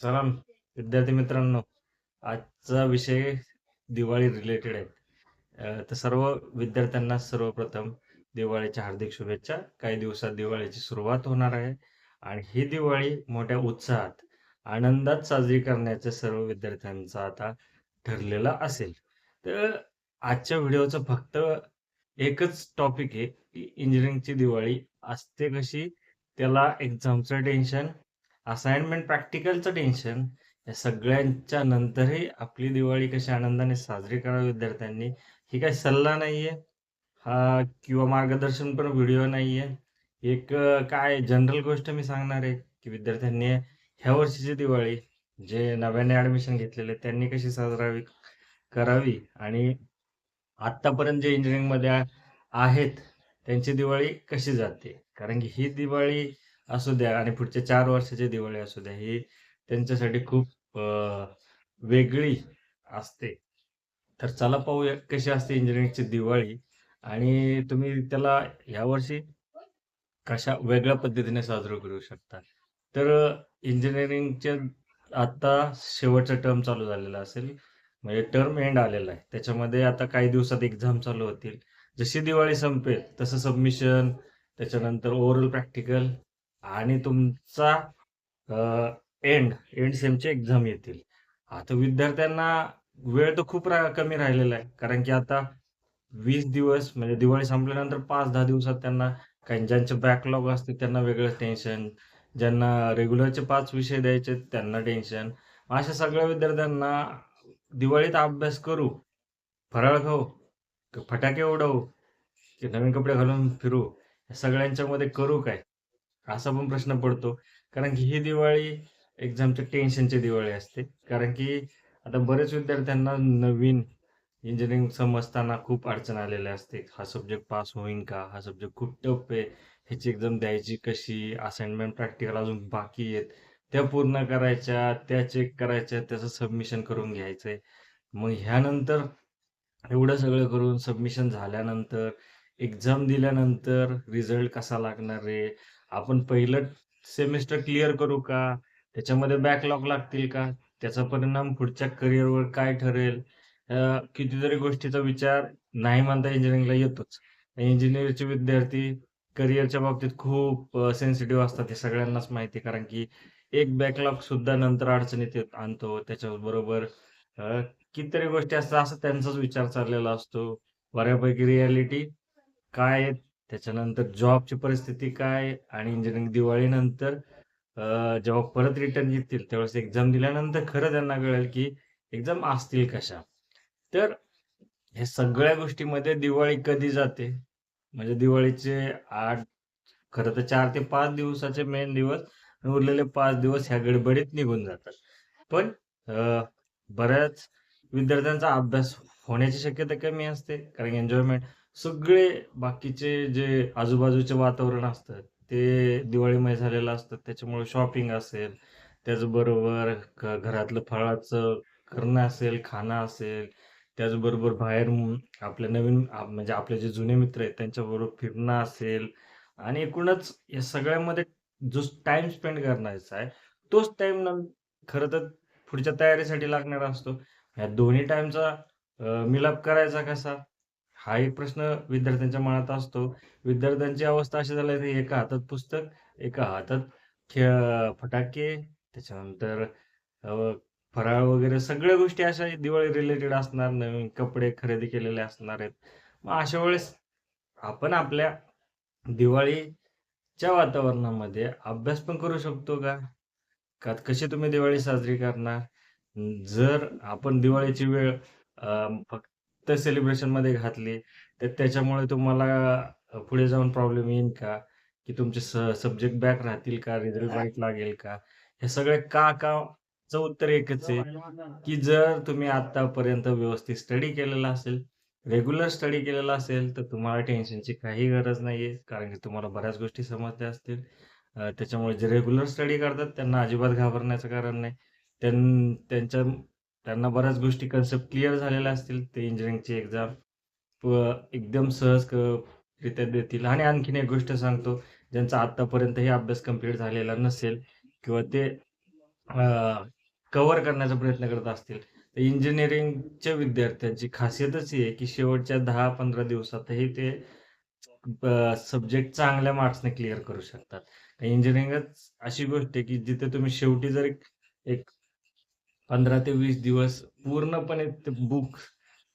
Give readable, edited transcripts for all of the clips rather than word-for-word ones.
सलाम विद्यार्थी मित्रांनो, आजचा विषय दिवाळी रिलेटेड आहे. तर सर्व विद्यार्थ्यांना सर्वप्रथम दिवाळीच्या हार्दिक शुभेच्छा. काही दिवसात दिवाळीची सुरुवात होणार आहे आणि ही दिवाळी मोठ्या उत्साहात, आनंदात साजरी करण्याचं सर्व विद्यार्थ्यांचं आता ठरलेलं असेल. तर आजच्या व्हिडिओचं फक्त एकच टॉपिक आहे, की इंजिनिअरिंगची दिवाळी असते कशी? त्याला एक्झामचं टेन्शन, असाइनमेंट प्रॅक्टिकलचं टेन्शन, या सगळ्यांच्या नंतरही आपली दिवाळी कशी आनंदाने साजरी करावी विद्यार्थ्यांनी, ही काही सल्ला नाहीये, हा किंवा मार्गदर्शन पण व्हिडिओ नाहीये. एक काय जनरल गोष्ट मी सांगणार आहे, की विद्यार्थ्यांनी ह्या वर्षीची दिवाळी जे नव्याने ॲडमिशन घेतलेले त्यांनी कशी करावी आणि आत्तापर्यंत जे इंजिनिअरिंगमध्ये आहेत, त्यांची दिवाळी कशी जाते? कारण की ही दिवाळी असू द्या आणि पुढच्या 4 वर्षाची दिवाळी असू द्या, ही त्यांच्यासाठी खूप वेगळी असते. तर चला पाहूया कशी असते इंजिनिअरिंगची दिवाळी आणि तुम्ही त्याला यावर्षी कशा वेगळ्या पद्धतीने साजरं करू शकता. तर इंजिनिअरिंगच्या आता शेवटचा टर्म चालू झालेला असेल. म्हणजे टर्म एंड आलेला आहे. त्याच्यामध्ये आता काही दिवसात एक्झाम चालू होतील. जशी दिवाळी संपेल तसं सबमिशन, त्याच्यानंतर ओरल प्रॅक्टिकल आणि तुमचा एंड सेमचे एक्झाम येतील. आता विद्यार्थ्यांना वेळ तर खूप कमी राहिलेला आहे. कारण की आता 20 दिवस म्हणजे दिवाळी संपल्यानंतर 5-10 दिवसात त्यांना काही ज्यांचे बॅकलॉग असते त्यांना वेगळंच टेन्शन, ज्यांना रेग्युलरचे 5 विषय द्यायचे त्यांना टेन्शन. अशा सगळ्या विद्यार्थ्यांना दिवाळीत अभ्यास करू, फराळ खाऊ, फटाके उडवू, की नवीन कपडे घालून फिरू, या सगळ्यांच्यामध्ये करू काय? असा पण प्रश्न पडतो. कारण की ही दिवाळी एक्झामच्या टेन्शनची दिवाळी असते. कारण की आता बरेच विद्यार्थ्यांना नवीन इंजिनिअरिंग समजताना खूप अडचण आलेली असते. हा सब्जेक्ट पास होईन का? हा सब्जेक्ट खूप टफ आहे. ह्याची एक्झाम द्यायची कशी? असाइनमेंट, प्रॅक्टिकल अजून बाकी आहेत. त्या पूर्ण करायच्या, त्या चेक करायच्या, त्याचं सबमिशन करून घ्यायचंय. मग ह्यानंतर एवढं सगळं करून सबमिशन झाल्यानंतर, एक्झाम दिल्यानंतर रिझल्ट कसा लागणार आहे? आपण पहिलं सेमिस्टर क्लिअर करू का? त्याच्यामध्ये बॅकलॉग लागतील का? त्याचा परिणाम पुढच्या करिअरवर काय ठरेल? कितीतरी गोष्टीचा विचार नाही म्हणता इंजिनिअरिंगला येतोच. इंजिनिअरिंगचे विद्यार्थी करिअरच्या बाबतीत खूप सेन्सिटिव्ह असतात हे सगळ्यांनाच माहिती आहे. कारण की एक बॅकलॉग सुद्धा नंतर अडचणीत आणतो. त्याच्याबरोबर अ, कितीतरी गोष्टी असतात असा त्यांचाच विचार चाललेला असतो. बऱ्यापैकी रिॲलिटी काय आहे? त्याच्यानंतर जॉबची परिस्थिती काय आहे? आणि इंजिनिअरिंग दिवाळीनंतर जेव्हा परत रिटर्न येतील त्यावेळेस एक्झाम दिल्यानंतर खरं त्यांना कळेल की एक्झाम असतील कशा. तर हे सगळ्या गोष्टीमध्ये दिवाळी कधी जाते? म्हणजे दिवाळीचे 8 खरं तर 4 ते 5 दिवसाचे मेन दिवस आणि उरलेले 5 दिवस ह्या गडबडीत निघून जातात. पण अ, बऱ्याच विद्यार्थ्यांचा अभ्यास होण्याची शक्यता कमी असते. कारण एन्जॉयमेंट सगळे बाकीचे जे आजूबाजूचे वातावरण असतं, ते दिवाळीमय झालेलं असतं. त्याच्यामुळे शॉपिंग असेल, त्याचबरोबर घरातलं फराळाचं करणं असेल, खाणं असेल, त्याचबरोबर बाहेर आपले नवीन म्हणजे आपले जे जुने मित्र आहेत त्यांच्याबरोबर फिरणं असेल आणि एकूणच या सगळ्यामध्ये जो टाईम स्पेंड करायचा आहे, तोच टाईम खरं तर पुढच्या तयारीसाठी लागणारा असतो. ह्या दोन्ही टाईमचा मिलाप करायचा कसा? हा एक प्रश्न विद्यार्थ्यांच्या मनात असतो. विद्यार्थ्यांची अवस्था अशी झाली आहे, एका हातात पुस्तक, एका हातात फटाके, त्याच्यानंतर अ, फराळ वगैरे सगळ्या गोष्टी अशा दिवाळी रिलेटेड असणार, नवीन कपडे खरेदी केलेले असणार आहेत. मग अशा वेळेस आपण आपल्या दिवाळीच्या वातावरणामध्ये अभ्यास पण करू शकतो का? कशी तुम्ही दिवाळी साजरी करणार? जर आपण दिवाळीची वेळ फक्त सेलिब्रेशनमध्ये घातली, तर त्याच्यामुळे तुम्हाला पुढे जाऊन प्रॉब्लेम येईल का? की तुमचे सब्जेक्ट बॅक राहतील का? रिझल्ट वाईट लागेल का? हे सगळे चं उत्तर एकच आहे, की जर तुम्ही आत्तापर्यंत व्यवस्थित स्टडी केलेला असेल, रेग्युलर स्टडी केलेला असेल, तर तुम्हाला टेन्शनची काही गरज नाहीये. कारण की तुम्हाला बऱ्याच गोष्टी समजल्या असतील. त्याच्यामुळे जे रेग्युलर स्टडी करतात त्यांना अजिबात घाबरण्याचं कारण नाही. त्यांच्या त्यांना बऱ्याच गोष्टी कन्सेप्ट क्लिअर झालेल्या असतील. ते इंजिनिअरिंगची एक्झाम एकदम रित्या देतील आणि आणखीन एक गोष्ट सांगतो, ज्यांचा आत्तापर्यंतही अभ्यास कंप्लीट झालेला नसेल किंवा ते कव्हर करण्याचा प्रयत्न करत असतील, तर इंजिनिअरिंगच्या विद्यार्थ्यांची खासियतच ही आहे, की शेवटच्या 10-15 दिवसातही ते सब्जेक्ट चांगल्या मार्क्सने क्लिअर करू शकतात. इंजिनिअरिंगच अशी गोष्ट आहे, की जिथे तुम्ही शेवटी जर एक एक 15 ते 20 दिवस पूर्णपणे ते बुक,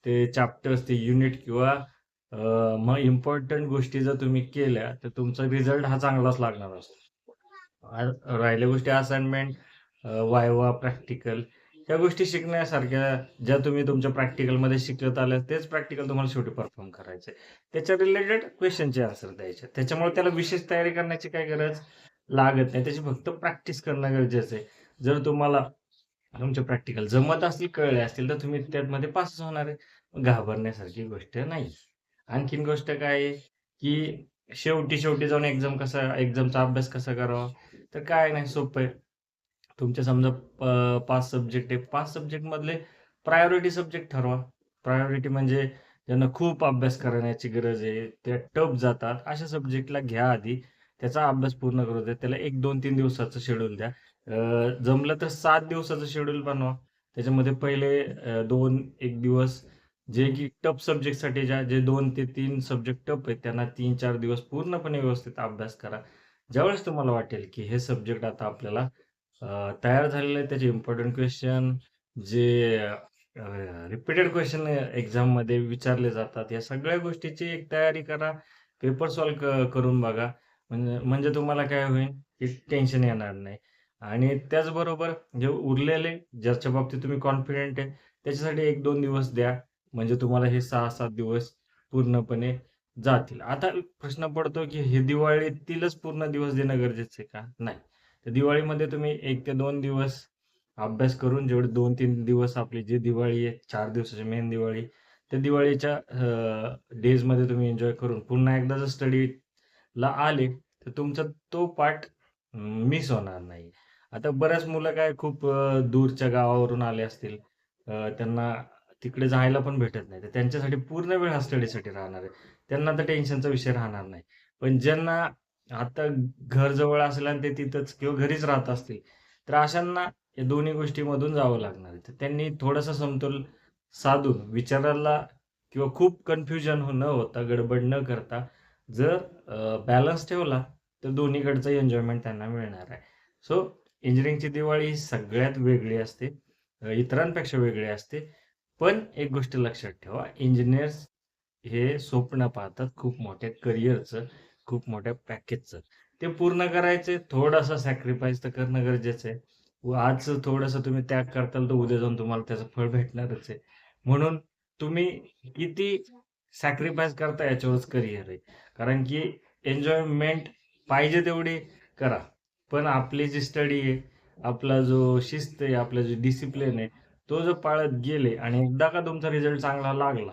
ते चॅप्टर्स, ते युनिट किंवा मग इम्पोर्टंट गोष्टी जर तुम्ही केल्या, तर तुमचा रिझल्ट हा चांगलाच लागणार असतो. राहिल्या गोष्टी असाइनमेंट, वायवा, प्रॅक्टिकल ह्या गोष्टी शिकण्यासारख्या ज्या तुम्ही तुमच्या प्रॅक्टिकलमध्ये शिकत आल्या, तेच प्रॅक्टिकल तुम्हाला शेवटी परफॉर्म करायचंय. त्याच्या रिलेटेड क्वेशनचे आन्सर द्यायचे. त्याच्यामुळे त्याला विशेष तयारी करण्याची काही गरज लागत नाही. त्याची फक्त प्रॅक्टिस करणं गरजेचं आहे. जर तुम्हाला तुमचे प्रॅक्टिकल जमत असतील, कळले असतील, तर तुम्ही त्यामध्ये पासच होणार आहे. घाबरण्यासारखी गोष्ट नाही. आणखीन गोष्ट काय आहे, की शेवटी जाऊन एक्झामचा अभ्यास कसा करावा? तर काय नाही, सोपं आहे. तुमचे समजा 5 सब्जेक्ट आहे. 5 सब्जेक्टमधले प्रायोरिटी सब्जेक्ट ठरवा. प्रायोरिटी म्हणजे ज्यांना खूप अभ्यास करण्याची गरज आहे, ते टफ जातात, अशा सब्जेक्टला घ्या आधी. त्याचा अभ्यास पूर्ण करू द्या. त्याला 1, 2, 3 दिवसाचं शेड्यूल द्या. जमलं तर 7 दिवसाचं शेड्यूल बनवा. त्याच्यामध्ये पहिले 1 दिवस जे की टफ सब्जेक्टसाठी जे 2 ते 3 सब्जेक्ट टफ आहेत, त्यांना 3-4 दिवस पूर्णपणे व्यवस्थित अभ्यास करा. ज्यावेळेस तुम्हाला वाटेल, की हे सब्जेक्ट आता आपल्याला तयार झालेले आहेत, त्याचे इम्पोर्टंट क्वेश्चन जे रिपीटेड क्वेश्चन एक्झाममध्ये विचारले जातात, या सगळ्या गोष्टीची एक तयारी करा. पेपर सॉल्व्ह करून बघा. म्हणजे म्हणजे तुम्हाला काय होईल, की टेन्शन येणार नाही. आणि त्याचबरोबर जे उरलेले ज्याच्या बाबतीत तुम्ही कॉन्फिडंट आहे, त्याच्यासाठी 1-2 दिवस द्या. म्हणजे तुम्हाला हे 6-7 दिवस पूर्णपणे जातील. आता प्रश्न पडतो, की हे दिवाळीतीलच पूर्ण दिवस देणं गरजेचं आहे का? नाही. तर दिवाळीमध्ये तुम्ही 1 ते 2 दिवस अभ्यास करून जेवढे 2-3 दिवस आपली जी दिवाळी आहे, 4 दिवसाची मेन दिवाळी, त्या दिवाळीच्या डेजमध्ये तुम्ही एन्जॉय करून पुन्हा एकदा जर स्टडीला आले, तर तुमचा तो पार्ट मिस होणार नाही. आता बऱ्याच मुलं काय खूप दूरच्या गावावरून आले असतील. त्यांना तिकडे जायला पण भेटत नाही. तर त्यांच्यासाठी पूर्ण वेळ हा स्टडीसाठी राहणार आहे. त्यांना तर टेन्शनचा विषय राहणार नाही. पण ज्यांना आता घर जवळ असेल आणि ते तिथंच किंवा घरीच राहत असतील, तर अशांना या दोन्ही गोष्टीमधून जावं लागणार आहे. तर त्यांनी थोडासा समतोल साधून विचाराला किंवा खूप कन्फ्युजन न होता, गडबड न करता जर बॅलन्स ठेवला, तर दोन्हीकडचं एन्जॉयमेंट त्यांना मिळणार आहे. सो इंजिनिअरिंगची दिवाळी ही सगळ्यात वेगळी असते. इतरांपेक्षा वेगळी असते. पण एक गोष्ट लक्षात ठेवा, इंजिनिअर्स हे स्वप्न पाहतात खूप मोठ्या करिअरचं, खूप मोठ्या पॅकेजचं. ते पूर्ण करायचे, थोडासा सॅक्रिफाईस तर करणं गरजेचं आहे. व आज थोडंसं तुम्ही त्याग करताल, तर उद्या जाऊन तुम्हाला त्याचं फळ भेटणारच आहे. म्हणून तुम्ही किती सॅक्रिफाईस करता याच्यावरच करिअर आहे. कारण की एन्जॉयमेंट पाहिजे तेवढी करा. पण आपली जी स्टडी आहे, आपला जो शिस्त आहे, आपला जो डिसिप्लिन आहे, तो जर पाळत गेले आणि एकदा का तुमचा रिझल्ट चांगला लागला,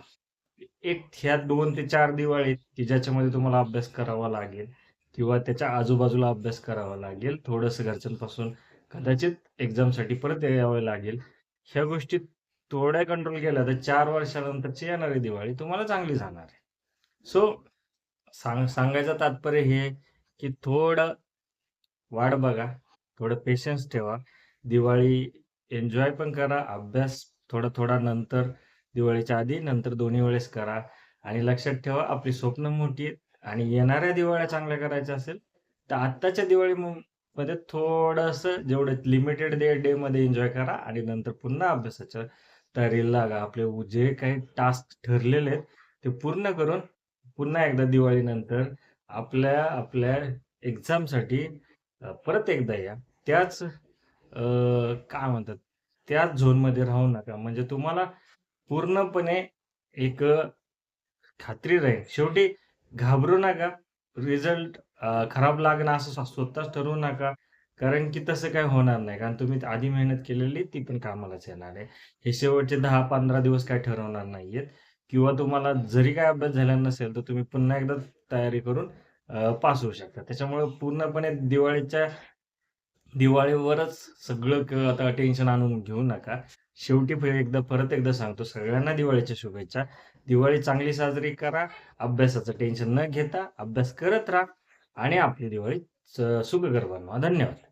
एक ह्या 2 ते 4 दिवाळीत, की ज्याच्यामध्ये तुम्हाला अभ्यास करावा लागेल किंवा त्याच्या आजूबाजूला अभ्यास करावा लागेल. थोडंसं घरच्यांपासून कदाचित एक्झामसाठी परत यावं लागेल. ह्या गोष्टी थोड्या कंट्रोल केल्या तर 4 वर्षानंतरची येणारी दिवाळी तुम्हाला चांगली जाणार आहे. सो सांगायचं तात्पर्य हे आहे, की थोडं वाट बघा, थोडं पेशन्स ठेवा. दिवाळी एन्जॉय पण करा, अभ्यास थोडा-थोडा नंतर दिवाळीच्या आधी, नंतर दोन्ही वेळेस करा. आणि लक्षात ठेवा आपली स्वप्न मोठी आहेत आणि येणाऱ्या दिवाळ्या चांगल्या करायच्या असेल, तर आत्ताच्या मध्ये थोडंसं जेवढं लिमिटेड डेमध्ये एन्जॉय करा आणि नंतर पुन्हा अभ्यासाच्या तयारीला लागा. आपले जे काही टास्क ठरलेले आहेत, ते पूर्ण करून पुन्हा एकदा दिवाळीनंतर आपल्या आपल्या एक्झामसाठी परत एकदा या. त्याच काय म्हणतात, त्याच झोनमध्ये राहू नका. म्हणजे तुम्हाला पूर्णपणे एक खात्री राहील. शेवटी घाबरू नका. रिझल्ट खराब लागणं असं स्वतःच ठरवू नका. कारण की तसं काही होणार नाही. कारण तुम्ही आधी मेहनत केलेली ती पण कामालाच येणार आहे. हे शेवटचे 10-15 दिवस काही ठरवणार नाहीयेत किंवा तुम्हाला जरी काही अभ्यास झाला नसेल, तर तुम्ही पुन्हा एकदा तयारी करून पास होऊ शकता. त्याच्यामुळे पूर्णपणे दिवाळीवरच सगळं आता टेन्शन आणून घेऊ नका. शेवटी परत एकदा सांगतो सगळ्यांना दिवाळीच्या शुभेच्छा. दिवाळी चांगली साजरी करा. अभ्यासाचं टेन्शन न घेता अभ्यास करत राहा आणि आपली दिवाळी सुखकर बनवा. धन्यवाद.